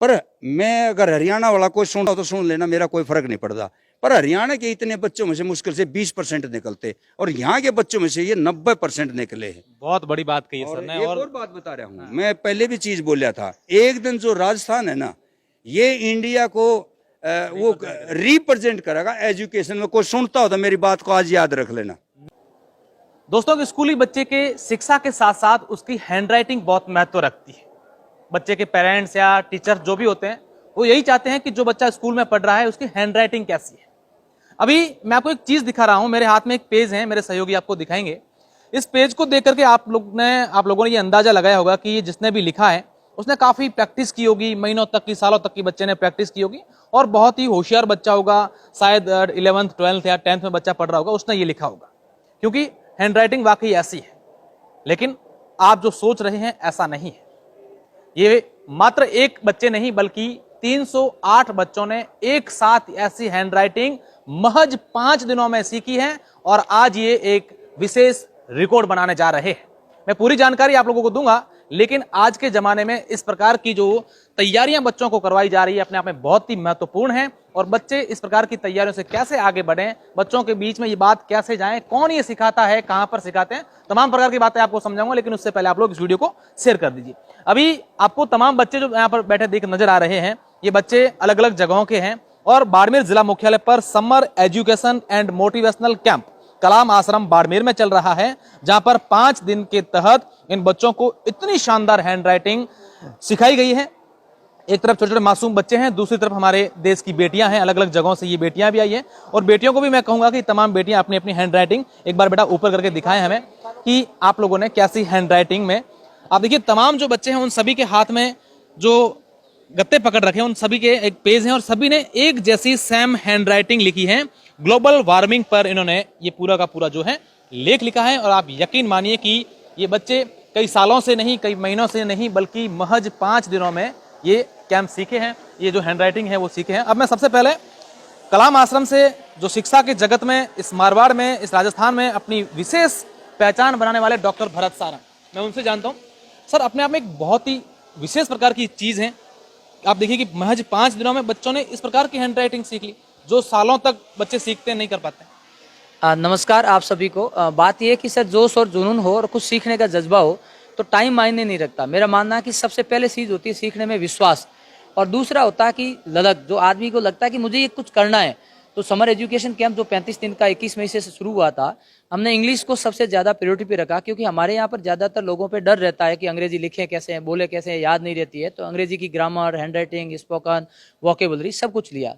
पर मैं अगर हरियाणा वाला कोई सुन रहा तो सुन लेना, मेरा कोई फर्क नहीं पड़ता। पर हरियाणा के इतने बच्चों में से मुश्किल से 20% निकलते, और यहाँ के बच्चों में से ये 90% निकले हैं। बहुत बड़ी बात कही है और सर ने। एक और बात बता रहा हूँ, मैं पहले भी चीज बोला था, एक दिन जो राजस्थान है ना, ये इंडिया को वो रिप्रेजेंट करेगा एजुकेशन में। कोई सुनता हो तो मेरी बात को आज याद रख लेना। दोस्तों, स्कूली बच्चे के शिक्षा के साथ साथ उसकी हैंडराइटिंग बहुत महत्व रखती है। बच्चे के पेरेंट्स या टीचर जो भी होते हैं वो यही चाहते हैं कि जो बच्चा स्कूल में पढ़ रहा है उसकी हैंडराइटिंग कैसी है। अभी मैं आपको एक चीज दिखा रहा हूं, मेरे हाथ में एक पेज है, मेरे सहयोगी आपको दिखाएंगे। इस पेज को देख करके आप लोगों ने ये अंदाजा लगाया होगा कि जिसने भी लिखा है उसने काफी प्रैक्टिस की होगी, महीनों तक की, सालों तक की बच्चे ने प्रैक्टिस की होगी, और बहुत ही होशियार बच्चा होगा, शायद 11th 12th या 10th में बच्चा पढ़ रहा होगा, उसने ये लिखा होगा, क्योंकि हैंडराइटिंग वाकई ऐसी है। लेकिन आप जो सोच रहे हैं ऐसा नहीं है। ये मात्र एक बच्चे नहीं बल्कि 308 बच्चों ने एक साथ ऐसी हैंडराइटिंग महज 5 दिनों में सीखी है, और आज ये एक विशेष रिकॉर्ड बनाने जा रहे हैं। मैं पूरी जानकारी आप लोगों को दूंगा, लेकिन आज के जमाने में इस प्रकार की जो तैयारियां बच्चों को करवाई जा रही है अपने आप में बहुत ही महत्वपूर्ण है। और बच्चे इस प्रकार की तैयारियों से कैसे आगे बढ़ें, बच्चों के बीच में ये बात कैसे जाए, कौन ये सिखाता है, कहां पर सिखाते हैं, तमाम प्रकार की बातें आपको समझाऊंगा। लेकिन उससे पहले आप लोग इस वीडियो को शेयर कर दीजिए। अभी आपको तमाम बच्चे जो यहाँ पर बैठे देख नजर आ रहे हैं, ये बच्चे अलग अलग जगहों के हैं, और बाड़मेर जिला मुख्यालय पर summer education and motivational camp Kalam Ashram Barmer में चल रहा है, जहां पर 5 दिन के तहत इन बच्चों को इतनी शानदार हैंडराइटिंग सिखाई गई है। एक तरफ छोटे छोटे मासूम बच्चे हैं, दूसरी तरफ हमारे देश की बेटियां हैं, अलग अलग जगहों से ये बेटियां भी आई हैं। और बेटियों को भी मैं कहूंगा कि तमाम बेटियां अपनी अपनी हैंडराइटिंग एक बार बेटा ऊपर करके दिखाएं हमें कि आप लोगों ने कैसी हैंडराइटिंग में। आप देखिए तमाम जो बच्चे हैं उन सभी के हाथ में जो गत्ते पकड़ रखे हैं, उन सभी के एक पेज हैं, और सभी ने एक जैसी सेम हैंडराइटिंग लिखी है। ग्लोबल वार्मिंग पर इन्होंने ये पूरा का पूरा जो है लेख लिखा है। और आप यकीन मानिए कि ये बच्चे कई सालों से नहीं, कई महीनों से नहीं, बल्कि महज 5 दिनों में ये कैंप सीखे हैं, ये जो हैंडराइटिंग है वो सीखे हैं। अब मैं सबसे पहले कलाम आश्रम से जो शिक्षा के जगत में, इस मारवाड़ में, इस राजस्थान में अपनी विशेष पहचान बनाने वाले डॉक्टर भरत सारंग, मैं उनसे जानता हूँ। सर, अपने आप में एक बहुत ही विशेष प्रकार की चीज है। आप देखिए कि महज 5 दिनों में बच्चों ने इस प्रकार की हैंडराइटिंग सीख ली, जो सालों तक बच्चे सीखते नहीं कर पाते। नमस्कार आप सभी को। बात यह है कि सर जोश और जुनून हो और कुछ सीखने का जज्बा हो तो टाइम मायने नहीं रखता। मेरा मानना है कि सबसे पहले चीज होती है सीखने में विश्वास, और दूसरा होता है कि ललक। जो आदमी को लगता है कि मुझे ये कुछ करना है, तो समर एजुकेशन कैंप जो 35 दिन का 21 मई से शुरू हुआ था, हमने इंग्लिश को सबसे ज्यादा प्रायोरिटी पे रखा, क्योंकि हमारे यहाँ पर ज्यादातर लोगों पे डर रहता है कि अंग्रेजी लिखे कैसे हैं, बोले कैसे हैं, याद नहीं रहती है। तो अंग्रेजी की ग्रामर, हैंडराइटिंग, स्पोकन, वोकेबुलरी सब कुछ लिया।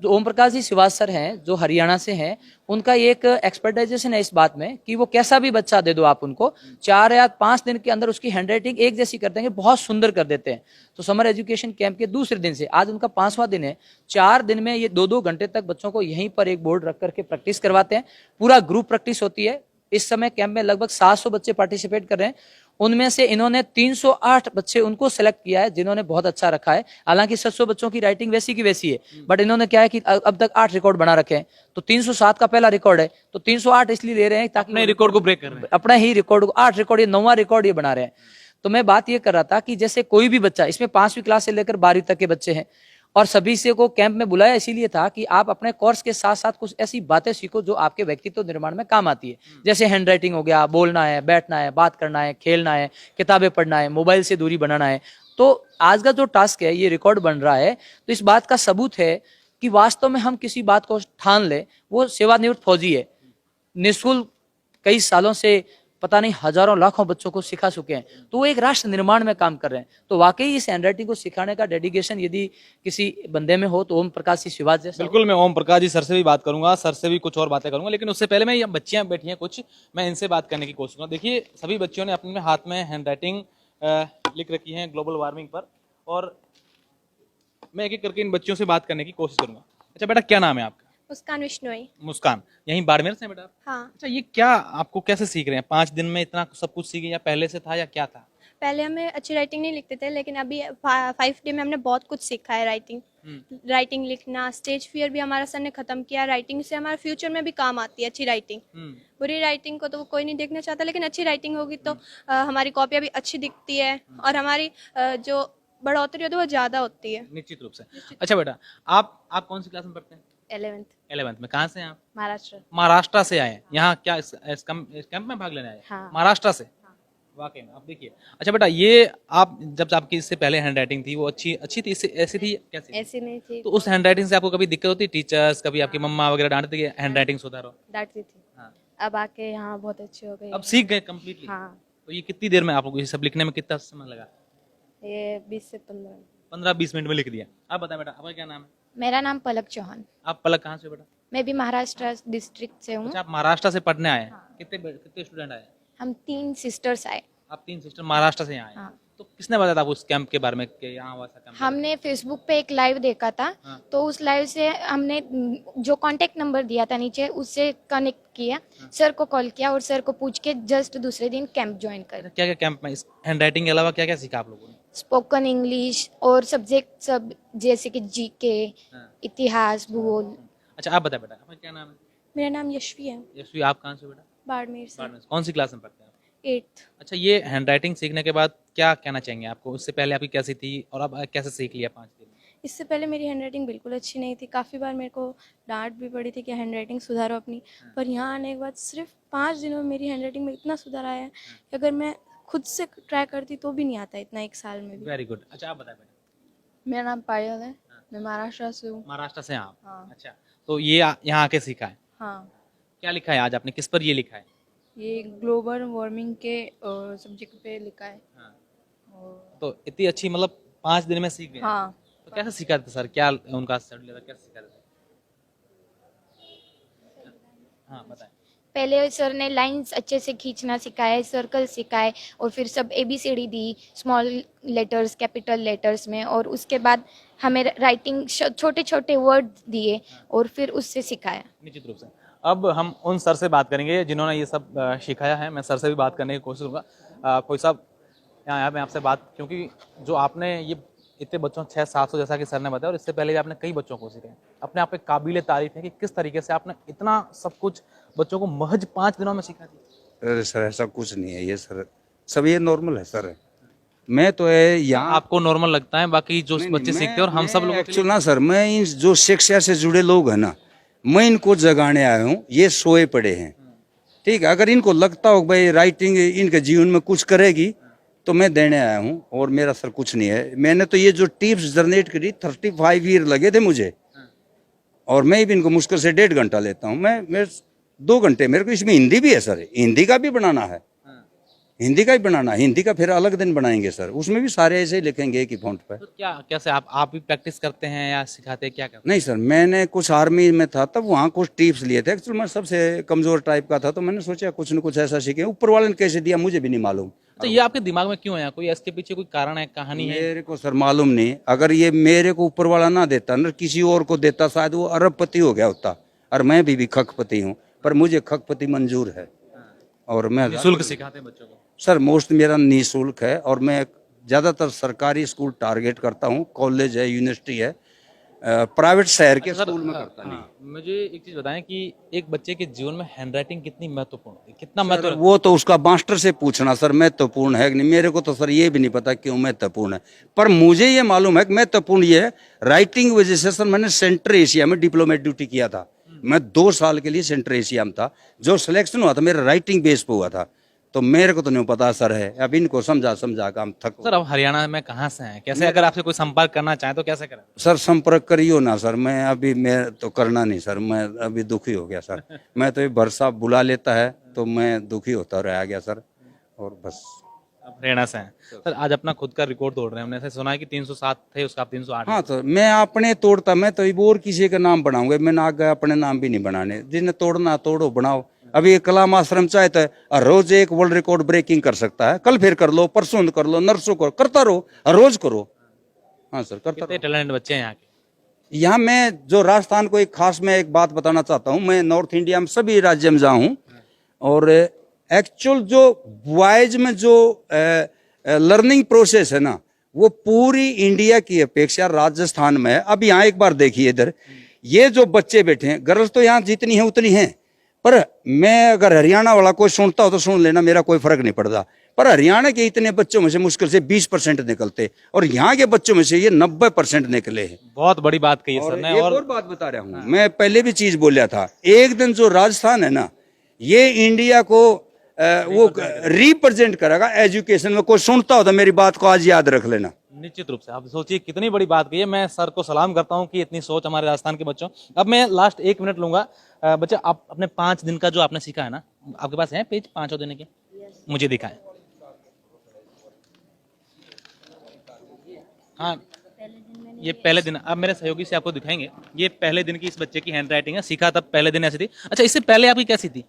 जो ओम प्रकाश जी श्रीवास सर हैं जो हरियाणा से हैं, उनका एक एक्सपर्टाइजेशन है इस बात में कि वो कैसा भी बच्चा दे दो आप उनको, 4 या 5 दिन के अंदर उसकी हैंडराइटिंग एक जैसी कर देंगे, बहुत सुंदर कर देते हैं। तो समर एजुकेशन कैंप के दूसरे दिन से, आज उनका 5वां दिन है, 4 दिन में ये 2-2 घंटे तक बच्चों को यहीं पर एक बोर्ड रख करके प्रैक्टिस करवाते हैं। पूरा ग्रुप प्रैक्टिस होती है। इस समय कैंप में लगभग 700 बच्चे पार्टिसिपेट कर रहे हैं। उनमें से इन्होंने 308 बच्चे उनको सेलेक्ट किया है जिन्होंने बहुत अच्छा रखा है। हालांकि 700 बच्चों की राइटिंग वैसी की वैसी है, बट इन्होंने क्या है कि अब तक 8 रिकॉर्ड बना रखे हैं। तो 307 का पहला रिकॉर्ड है, तो 308 इसलिए ले रहे हैं ताकि अपने रिकॉर्ड को ब्रेक कर रहे हैं, अपना ही रिकॉर्ड को 8 रिकॉर्ड, ये 9वां रिकॉर्ड ये बना रहे हैं। तो मैं बात ये कर रहा था कि जैसे कोई भी बच्चा, इसमें 5वीं क्लास से लेकर 12वीं तक के बच्चे हैं, और सभी से को कैंप में बुलाया इसीलिए था कि आप अपने कोर्स के साथ साथ कुछ ऐसी बातें सीखो जो आपके व्यक्तित्व निर्माण में काम आती है। जैसे हैंडराइटिंग हो गया, बोलना है, बैठना है, बात करना है, खेलना है, किताबें पढ़ना है, मोबाइल से दूरी बनाना है। तो आज का जो टास्क है, ये रिकॉर्ड बन रहा है, तो इस बात का सबूत है कि वास्तव में हम किसी बात को ठान ले। वो सेवानिवृत्त फौजी है, निःशुल्क कई सालों से पता नहीं हजारों लाखों बच्चों को सिखा चुके हैं, तो वो एक राष्ट्र निर्माण में काम कर रहे हैं। तो वाकई इस हैंडराइटिंग को सिखाने का डेडिकेशन यदि किसी बंदे में हो तो ओम प्रकाश जी श्रीवास जैसा। बिल्कुल, मैं ओम प्रकाश जी सर से भी बात करूंगा, सर से भी कुछ और बातें करूंगा, लेकिन उससे पहले मैं ये बच्चियां बैठी हैं कुछ, मैं इनसे बात करने की कोशिश करूंगा। देखिए सभी बच्चियों ने अपने हाथ में हैंडराइटिंग लिख रखी है ग्लोबल वार्मिंग पर, और मैं एक एक करके इन बच्चियों से बात करने की कोशिश करूंगा। अच्छा बेटा, क्या नाम है आपका? मुस्कान विश्नोई। मुस्कान, यहीं बाड़मेर से हैं बेटा आप? हाँ, अच्छा, ये क्या आपको कैसे सीख रहे हैं? 5 दिन में इतना सब कुछ सीखे, या पहले से था, या क्या था? पहले हमें अच्छी राइटिंग नहीं लिखते थे, लेकिन अभी 5 डे में हमने बहुत कुछ सीखा है। राइटिंग लिखना, स्टेज फियर भी हमारा सर ने खत्म किया। राइटिंग से हमारे फ्यूचर में भी काम आती है अच्छी राइटिंग। बुरी राइटिंग को तो वो कोई नहीं देखना चाहता, लेकिन अच्छी राइटिंग होगी तो हमारी कॉपियाँ भी अच्छी दिखती है, और हमारी जो बढ़ोतरी होती है वो ज़्यादा होती है। निश्चित रूप से। अच्छा बेटा, आप कौन सी क्लास में पढ़ते हैं? 11th 11th में। कहाँ से हैं आप? महाराष्ट्र। महाराष्ट्र से आए हैं। यहाँ क्या इस कैंप में भाग लेने आए? हाँ। महाराष्ट्र से। वाकई में आप देखिए। अच्छा बेटा, ये आप जब आपकी इससे पहले हैंड राइटिंग थी वो अच्छी थी, ऐसी थी, कैसी? ऐसी नहीं थी, तो उस हैंड राइटिंग से आपको कभी दिक्कत होती? टीचर्स कभी आपकी मम्मा वगैरह डांटती कि हैंड राइटिंग सुधारो? डांटती थी। हाँ। अब आके यहाँ बहुत अच्छी हो गई। अब सीख गए कंप्लीटली? हाँ, तो ये कितनी देर में आप लोग ये सब लिखने में कितना समय लगा? ये 20 से 15। 15-20 मिनट में लिख दिया। आप बताएं बेटा, आपका क्या नाम है? मेरा नाम पलक चौहान। आप पलक कहाँ से हो बेटा? मैं भी महाराष्ट्र डिस्ट्रिक्ट से हूँ। अच्छा, आप महाराष्ट्र से पढ़ने आए हैं। कितने स्टूडेंट आए? हम 3 सिस्टर्स आए। आप 3 सिस्टर महाराष्ट्र से यहाँ आए। हाँ। तो किसने बताया था आपको उस कैंप के बारे में कि यहाँ वैसा कैंप? हमने फेसबुक पे एक लाइव देखा था, हाँ। तो उस लाइव से हमने जो कांटेक्ट नंबर दिया था नीचे, उससे कनेक्ट किया, सर को कॉल किया और सर को पूछ के जस्ट दूसरे दिन कैंप ज्वाइन कर। क्या क्या कैंप में इस हैंड राइटिंग के अलावा क्या क्या सीखा आप लोगों ने? स्पोकन इंग्लिश और सब्जेक्ट सब जैसे कि जीके, हाँ। इतिहास, भूगोल। अच्छा आप बताए बेटा, आपका क्या नाम है? मेरा नाम यशवी है, यशवी, आप कहाँ से हो बेटा? बाड़मेर से, बाड़मेर से। कौन सी क्लास में पढ़ते हैं आप? 8th। अच्छा, ये हैंड राइटिंग सीखने के बाद क्या कहना चाहेंगे आपको? उससे पहले आपकी कैसी थी और अब कैसे सीख लिया 5 दिन में? इससे पहले मेरी हैंडराइटिंग बिल्कुल अच्छी नहीं थी, काफ़ी बार मेरे को डांट भी पड़ी थी कि हैंडराइटिंग सुधारो अपनी। पर यहाँ आने के बाद सिर्फ 5 दिनों में मेरी हैंडराइटिंग में इतना सुधार आया है कि अगर मैं खुद से ट्राई करती तो भी नहीं आता इतना, 1 साल में भी। Very good. अच्छा आप बताएं बेटा। मेरा नाम पायल है, मैं महाराष्ट्र से हूँ। महाराष्ट्र से हैं आप? हाँ। अच्छा, तो ये यहाँ आके सीखा है? हाँ, क्या लिखा है आज आपने, किस पर ये लिखा है? ये ग्लोबल वार्मिंग के सब्जेक्ट पे लिखा है। हाँ। और तो इतनी अच्छी मतलब 5 दिन में सीख गए? हाँ, तो कैसे सीखा था सर, क्या उनका शेड्यूल था, कैसे सीखा था? हाँ बताएं। पहले सर ने लाइंस अच्छे से खींचना सिखाया, सर्कल सिखाए और फिर सब ABCD दी, स्मॉल लेटर्स, कैपिटल लेटर्स में, और उसके बाद हमें राइटिंग छोटे छोटे वर्ड दिए और फिर उससे सिखाया। निश्चित रूप से। अब हम उन सर से बात करेंगे जिन्होंने ये सब सिखाया है। मैं सर से भी बात करने की कोशिश करूँगा। कोई साहब यहाँ आया, मैं आपसे बात, क्योंकि जो आपने ये इतने बच्चों 600-700 जैसा कि सर ने बताया, और इससे पहले भी आपने कई बच्चों को सिखाया, अपने आप पे काबिले तारीफ है कि किस तरीके से आपने इतना सब कुछ बच्चों को महज 5 दिनों में सिखा दिया। अरे सर ऐसा कुछ नहीं है ये सर, सब ये नॉर्मल है सर। मैं तो है यहाँ आपको नॉर्मल लगता है, बाकी जो बच्चे सीखते हैं और हम सब लोग एक्चुअली ना सर, मैं इन जो शिक्षा से जुड़े लोग हैं ना, मैं इनको जगाने आया हूँ। ये सोए पड़े हैं, ठीक है। अगर इनको लगता हो भाई राइटिंग इनके जीवन में कुछ करेगी तो मैं देने आया हूँ। और मेरा सर कुछ नहीं है। मैंने तो ये जो टिप्स जनरेट करी 35 ईयर लगे थे मुझे, और मैं भी इनको मुश्किल से 1.5 घंटा लेता हूँ। मैं 2 घंटे, मेरे को इसमें हिंदी भी है सर, हिंदी का भी बनाना है, हिंदी का ही बनाना है। हिंदी का फिर अलग दिन बनाएंगे सर, उसमें भी सारे ऐसे ही लिखेंगे एक ही फॉन्ट पे। तो क्या कैसे आप भी प्रैक्टिस करते हैं या सिखाते हैं, क्या करते नहीं सर, मैंने कुछ आर्मी में था तब वहाँ कुछ टिप्स लिए थे। एक्चुअली मैं सबसे कमजोर टाइप का था, तो मैंने सोचा कुछ न कुछ ऐसा सीखे। ऊपर वाले ने कैसे दिया मुझे भी नहीं मालूम। तो ये आपके दिमाग में क्यों है? कोई इसके पीछे कोई कारण है, कहानी है? मेरे को सर मालूम नहीं। अगर ये मेरे को ऊपर वाला ना देता ना, किसी और को देता, शायद वो अरबपति हो गया होता। और मैं भी खकपति हूँ, पर मुझे खकपति मंजूर है। और मैं निःशुल्क सिखाते हैं बच्चों को? सर मोस्ट मेरा निःशुल्क है, और मैं ज़्यादातर सरकारी स्कूल टारगेट करता हूँ। कॉलेज है, यूनिवर्सिटी है, प्राइवेट शहर के स्कूल में करता नहीं। मुझे एक चीज बताएं कि एक बच्चे के जीवन में हैंडराइटिंग कितनी महत्वपूर्ण है, कितना महत्व? वो तो उसका मास्टर से पूछना सर, महत्वपूर्ण है कि नहीं। मेरे को तो सर ये भी नहीं पता क्यों महत्वपूर्ण है, पर मुझे ये मालूम है कि महत्वपूर्ण ये है। राइटिंग वजह से सर मैंने सेंट्रल एशिया में डिप्लोमेट ड्यूटी किया था। मैं 2 साल के लिए सेंट्रल एशिया में था। जो सिलेक्शन हुआ था मेरा राइटिंग बेस पे हुआ था। तो मेरे को तो नहीं पता सर है, अब इनको समझा का हम थक। सर अब हरियाणा में कहाँ से हैं, कैसे अगर आपसे कोई संपर्क करना चाहे तो कैसे करें? सर संपर्क करियो ना सर, मैं अभी मैं तो करना नहीं सर, मैं अभी दुखी हो गया सर। मैं तो ये भरसा बुला लेता है तो मैं दुखी होता रह गया सर, और बस। अब हरियाणा से हैं सर, आज अपना खुद का रिकॉर्ड तोड़ रहे हैं। हमने ऐसे सुना है कि 307 थे, उसका आप 308। हाँ तो मैं अपने तोड़ता, मैं तो और किसी का नाम बनाऊंगा। मैंने आगे अपने नाम भी नहीं बनाने। जिन्हें तोड़ना तोड़ो, बनाओ। अभी कलाम आश्रम चाहता है रोज एक वर्ल्ड रिकॉर्ड ब्रेकिंग कर सकता है, कल फिर कर लो, परसों कर लो, नरसों करो, करता रहो, रोज करो। हाँ सर, करता कितने टैलेंट बच्चे हैं यहाँ के? यहाँ मैं जो राजस्थान को एक खास मैं एक बात बताना चाहता हूँ। मैं नॉर्थ इंडिया में सभी राज्य में जाऊँ हूँ, और एक्चुअल जो बॉयज में जो लर्निंग प्रोसेस है ना, वो पूरी इंडिया की अपेक्षा राजस्थान में है। अब यहाँ एक बार देखिए, इधर ये जो बच्चे बैठे हैं, गर्ल्स तो यहाँ जितनी है उतनी हैं, पर मैं अगर हरियाणा वाला कोई सुनता हो तो सुन लेना, मेरा कोई फर्क नहीं पड़ता। पर हरियाणा के इतने बच्चों में से मुश्किल से 20% निकलते, और यहाँ के बच्चों में से ये 90% निकले हैं। बहुत बड़ी बात कही है और सर ने। एक और बात बता रहा हूँ, मैं पहले भी चीज बोला था, एक दिन जो राजस्थान है ना, ये इंडिया को वो रिप्रेजेंट करेगा एजुकेशन में। कोई सुनता हो तो मेरी बात को आज याद रख लेना। निश्चित रूप से। आप सोचिए कितनी बड़ी बात कही है। मैं सर को सलाम करता हूँ कि इतनी सोच हमारे राजस्थान के बच्चों। अब मैं लास्ट 1 मिनट लूंगा। बच्चे, आप अपने 5 दिन का जो आपने सीखा है ना, आपके पास है पेज 5 दिन के? मुझे दिखाएं। हाँ, ये पहले दिन। अब मेरे सहयोगी से आपको दिखाएंगे। ये पहले दिन की इस बच्चे की हैंड राइटिंग है। सीखा तब पहले दिन ऐसी थी। अच्छा, इससे पहले आपकी कैसी थी?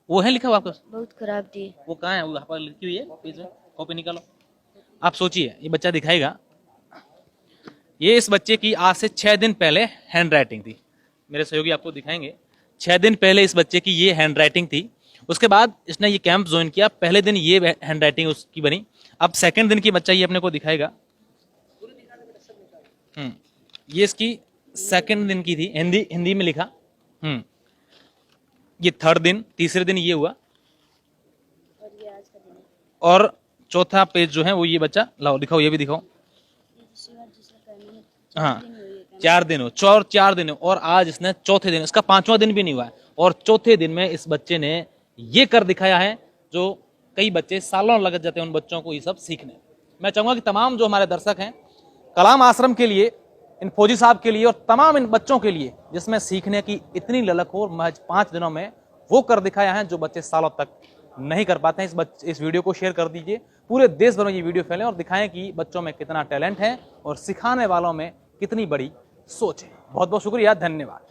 वो है लिखा हुआ आपको? बहुत खराब थी। वो कहाँ है? वहाँ पर लिखी हुई है पेज में, कॉपी निकालो। आप सोचिए, ये बच्चा दिखाएगा। ये इस बच्चे की आज से 6 दिन पहले हैंड राइटिंग थी। मेरे सहयोगी आपको दिखाएंगे। 6 दिन पहले इस बच्चे की ये हैंड राइटिंग थी। उसके बाद इसने ये कैंप ज्वाइन किया। पहले दिन ये हैंड राइटिंग उसकी बनी। अब सेकंड दिन की बच्चा ये अपने को दिखाएगा। ये इसकी सेकंड दिन की थी, हिंदी में लिखा। ये थर्ड दिन, तीसरे दिन ये हुआ, और चौथा पेज जो है वो ये बच्चा लाओ दिखाओ, ये भी दिखाओ। हाँ, 4 दिन हो, 4 दिन हो, और आज इसने चौथे दिन, इसका 5वां दिन भी नहीं हुआ है, और चौथे दिन में इस बच्चे ने ये कर दिखाया है जो कई बच्चे सालों लग जाते हैं उन बच्चों को ये सब सीखने। मैं चाहूंगा कि तमाम जो हमारे दर्शक हैं, कलाम आश्रम के लिए, इन फौजी साहब के लिए, और तमाम इन बच्चों के लिए जिसमें सीखने की इतनी ललक हो, महज 5 दिनों में वो कर दिखाया है जो बच्चे सालों तक नहीं कर पाते हैं। इस वीडियो को शेयर कर दीजिए, पूरे देश भर में ये वीडियो फैले और दिखाएं कि बच्चों में कितना टैलेंट है और सिखाने वालों में कितनी बड़ी सोच है। बहुत बहुत शुक्रिया, धन्यवाद।